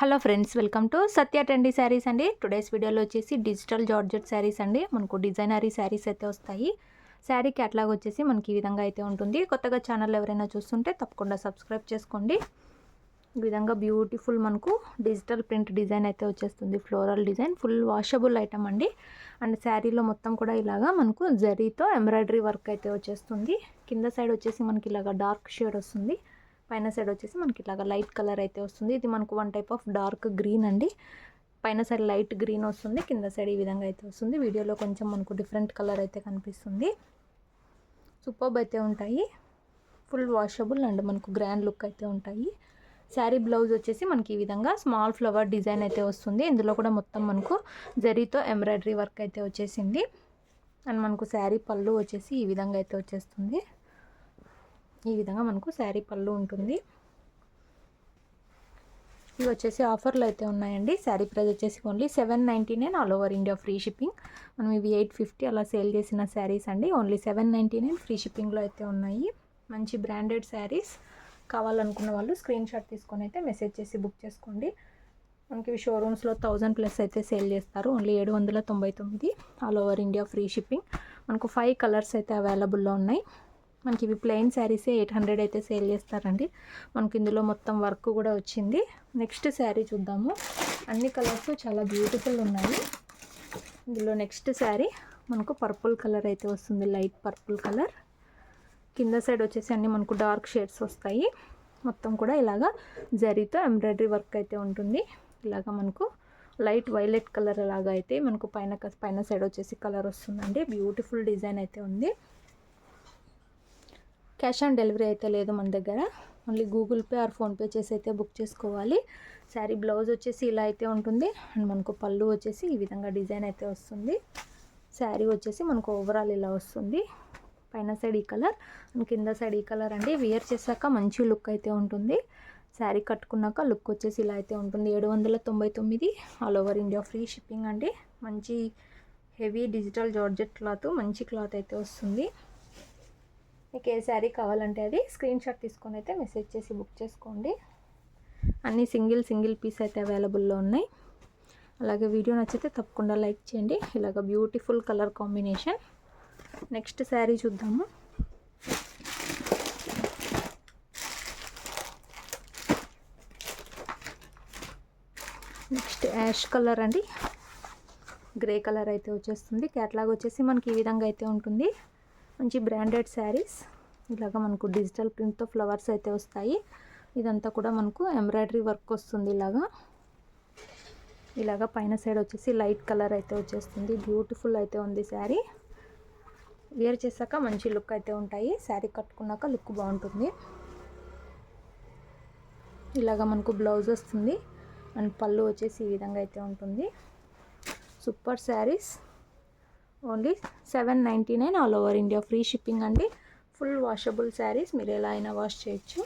Hello friends, welcome to Satya trendy saris అండి. Today's వీడియోలో వచ్చేసి డిజిటల్ జార్జెట్ శారీస్ అండి. మనకు డిజైనరీ శారీస్ అయితే వస్తాయి. శారీ క్యాట్లాగ్ వచ్చేసి మనకి ఈ విధంగా అయితే ఉంటుంది. కొత్తగా ఛానల్ ఎవరైనా చూస్తుంటే తప్పకుండా సబ్స్క్రైబ్ చేసుకోండి. ఈ విధంగా బ్యూటిఫుల్ మనకు డిజిటల్ ప్రింట్ డిజైన్ అయితే వచ్చేస్తుంది. Floral design, full washable item అండి. అండ్ శారీలో మొత్తం కూడా ఇలాగా మనకు జరీతో ఎంబ్రాయిడరీ వర్క్ అయితే వచ్చేస్తుంది. కింద సైడ్ వచ్చేసి మనకి ఇలాగా డార్క్ షేడ్ వస్తుంది. పైన సైడ్ వచ్చేసి మనకి ఇలాగా లైట్ కలర్ అయితే వస్తుంది. ఇది మనకు one type of dark green అండి. పైన సైడ్ లైట్ గ్రీన్ వస్తుంది, కింద సైడ్ ఈ విధంగా అయితే వస్తుంది. వీడియోలో కొంచెం మనకు డిఫరెంట్ కలర్ అయితే కనిపిస్తుంది. సూపర్బ్ అయితే ఉంటాయి, ఫుల్ వాషబుల్ అండ్ మనకు గ్రాండ్ లుక్ అయితే ఉంటాయి. శారీ బ్లౌజ్ వచ్చేసి మనకి ఈ విధంగా స్మాల్ ఫ్లవర్ డిజైన్ అయితే వస్తుంది. ఇందులో కూడా మొత్తం మనకు జరీతో ఎంబ్రాయిడరీ వర్క్ అయితే వచ్చేసింది. అండ్ మనకు శారీ పళ్ళు వచ్చేసి ఈ విధంగా అయితే వచ్చేస్తుంది. ఈ విధంగా మనకు శారీ పళ్ళు ఉంటుంది. ఇవి వచ్చేసి ఆఫర్లు అయితే ఉన్నాయండి. శారీ ప్రైస్ వచ్చేసి only 799 all over India free shipping. మనం ఇవి 850 అలా సేల్ చేసిన శారీస్ అండి. ఓన్లీ 799 ఫ్రీ షిప్పింగ్లో అయితే ఉన్నాయి. మంచి బ్రాండెడ్ శారీస్ కావాలనుకున్న వాళ్ళు స్క్రీన్ షాట్ తీసుకొని అయితే మెసేజ్ చేసి బుక్ చేసుకోండి. మనకి ఇవి షోరూమ్స్లో 1000+ అయితే సేల్ చేస్తారు. Only 799 all over India free shipping. మనకు 5 కలర్స్ అయితే అవైలబుల్లో ఉన్నాయి. మనకి ఇవి ప్లెయిన్ శారీసే 800 అయితే సేల్ చేస్తారండి. మనకి ఇందులో మొత్తం వర్క్ కూడా వచ్చింది. నెక్స్ట్ శారీ చూద్దాము. అన్ని కలర్స్ చాలా బ్యూటిఫుల్ ఉన్నాయి. ఇందులో నెక్స్ట్ శారీ మనకు పర్పుల్ కలర్ అయితే వస్తుంది, లైట్ పర్పుల్ కలర్. కింద సైడ్ వచ్చేసి అన్ని మనకు డార్క్ షేడ్స్ వస్తాయి. మొత్తం కూడా ఇలాగా జరీతో ఎంబ్రాయిడరీ వర్క్ అయితే ఉంటుంది. ఇలాగా మనకు లైట్ వైలెట్ కలర్ లాగా అయితే మనకు పైన సైడ్ వచ్చేసి కలర్ వస్తుందండి. బ్యూటిఫుల్ డిజైన్ అయితే ఉంది. క్యాష్ ఆన్ డెలివరీ అయితే లేదు మన దగ్గర. Only Google pay are PhonePe చేసి అయితే బుక్ చేసుకోవాలి. శారీ బ్లౌజ్ వచ్చేసి ఇలా అయితే ఉంటుంది. అండ్ మనకు పళ్ళు వచ్చేసి ఈ విధంగా డిజైన్ అయితే వస్తుంది. శారీ వచ్చేసి మనకు ఓవరాల్ ఇలా వస్తుంది. పైన సైడ్ ఈ కలర్ అండ్ కింద సైడ్ ఈ కలర్ అండి. వేర్ చేశాక మంచి లుక్ అయితే ఉంటుంది. శారీ కట్టుకున్నాక లుక్ వచ్చేసి ఇలా అయితే ఉంటుంది. 799 all over India free shipping అండి. మంచి హెవీ డిజిటల్ జార్జెట్ క్లాత్, మంచి క్లాత్ అయితే వస్తుంది. మీకు ఏ శారీ కావాలంటే అది స్క్రీన్ షాట్ తీసుకొని అయితే మెసేజ్ చేసి బుక్ చేసుకోండి. అన్నీ సింగిల్ పీస్ అయితే అవైలబుల్లో ఉన్నాయి. అలాగే వీడియో నచ్చితే తప్పకుండా లైక్ చేయండి. ఇలాగ beautiful colour combination. Next sari చూద్దాము. నెక్స్ట్ యాష్ కలర్ అండి, గ్రే కలర్ అయితే వచ్చేస్తుంది. క్యాట్లాగ్ వచ్చేసి మనకి ఈ విధంగా అయితే ఉంటుంది. మంచి బ్రాండెడ్ శారీస్. ఇలాగ మనకు డిజిటల్ ప్రింట్తో ఫ్లవర్స్ అయితే వస్తాయి. ఇదంతా కూడా మనకు ఎంబ్రాయిడరీ వర్క్ వస్తుంది. ఇలాగా పైన సైడ్ వచ్చేసి లైట్ కలర్ అయితే వచ్చేస్తుంది. బ్యూటిఫుల్ అయితే ఉంది శారీ. వేర్ చేశాక మంచి లుక్ అయితే ఉంటాయి. శారీ కట్టుకున్నాక లుక్ బాగుంటుంది. ఇలాగ మనకు బ్లౌజ్ వస్తుంది అండ్ పళ్ళు వచ్చేసి ఈ విధంగా అయితే ఉంటుంది. Super saris. Only 799 all over India free shipping అండి. ఫుల్ వాషబుల్ శారీస్, మీరు ఎలా అయినా వాష్ చేయొచ్చు.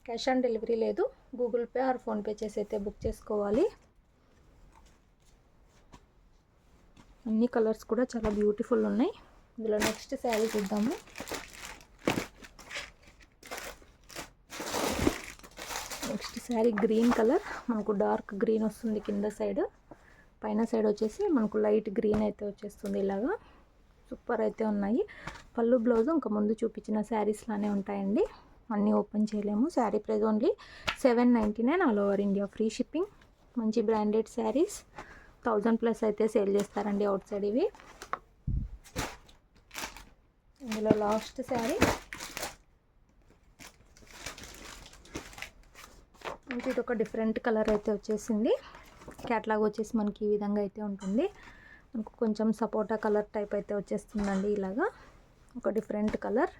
క్యాష్ ఆన్ డెలివరీ లేదు. గూగుల్ పే ఆర్ ఫోన్పే చేసి అయితే బుక్ చేసుకోవాలి. అన్ని కలర్స్ కూడా చాలా బ్యూటిఫుల్ ఉన్నాయి. ఇందులో నెక్స్ట్ శారీ చూద్దాము. నెక్స్ట్ శారీ గ్రీన్ కలర్, మనకు డార్క్ గ్రీన్ వస్తుంది కింద సైడ్. పైన సైడ్ వచ్చేసి మనకు లైట్ గ్రీన్ అయితే వచ్చేస్తుంది. ఇలాగా సూపర్ అయితే ఉన్నాయి. పళ్ళు బ్లౌజ్ ఇంకా ముందు చూపించిన శారీస్ లానే ఉంటాయండి. అన్నీ ఓపెన్ చేయలేము. Sari price only 799 all over India free shipping. మంచి బ్రాండెడ్ శారీస్ 1000+ అయితే సేల్ చేస్తారండి అవుట్ సైడ్ ఇవి. ఇందులో లాస్ట్ శారీ ఇంకా ఇది ఒక డిఫరెంట్ కలర్ అయితే వచ్చేసింది. క్యాట్లాగ్ వచ్చేసి మనకి ఈ విధంగా అయితే ఉంటుంది. మనకు కొంచెం సపోటా కలర్ టైప్ అయితే వచ్చేస్తుందండి. ఇలాగా ఒక డిఫరెంట్ కలర్.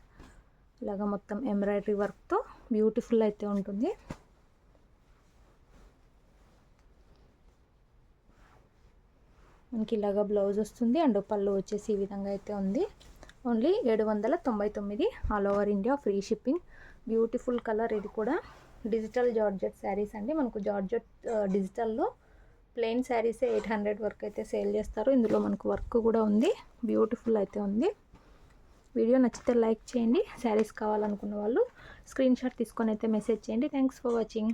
ఇలాగా మొత్తం ఎంబ్రాయిడరీ వర్క్తో బ్యూటిఫుల్ అయితే ఉంటుంది. మనకి ఇలాగా బ్లౌజ్ వస్తుంది అండ్ పళ్ళు వచ్చేసి ఈ విధంగా అయితే ఉంది. Only 799 all over India free shipping. Beautiful colour. ఇది కూడా డిజిటల్ జార్జెట్ శారీస్ అండి. మనకు జార్జెట్ డిజిటల్లో ప్లెయిన్ శారీసే 800 వరకు అయితే సేల్ చేస్తారు. ఇందులో మనకు వర్క్ కూడా ఉంది. బ్యూటిఫుల్ అయితే ఉంది. వీడియో నచ్చితే లైక్ చేయండి. శారీస్ కావాలనుకున్న వాళ్ళు స్క్రీన్ షాట్ తీసుకొని అయితే మెసేజ్ చేయండి. Thanks for watching.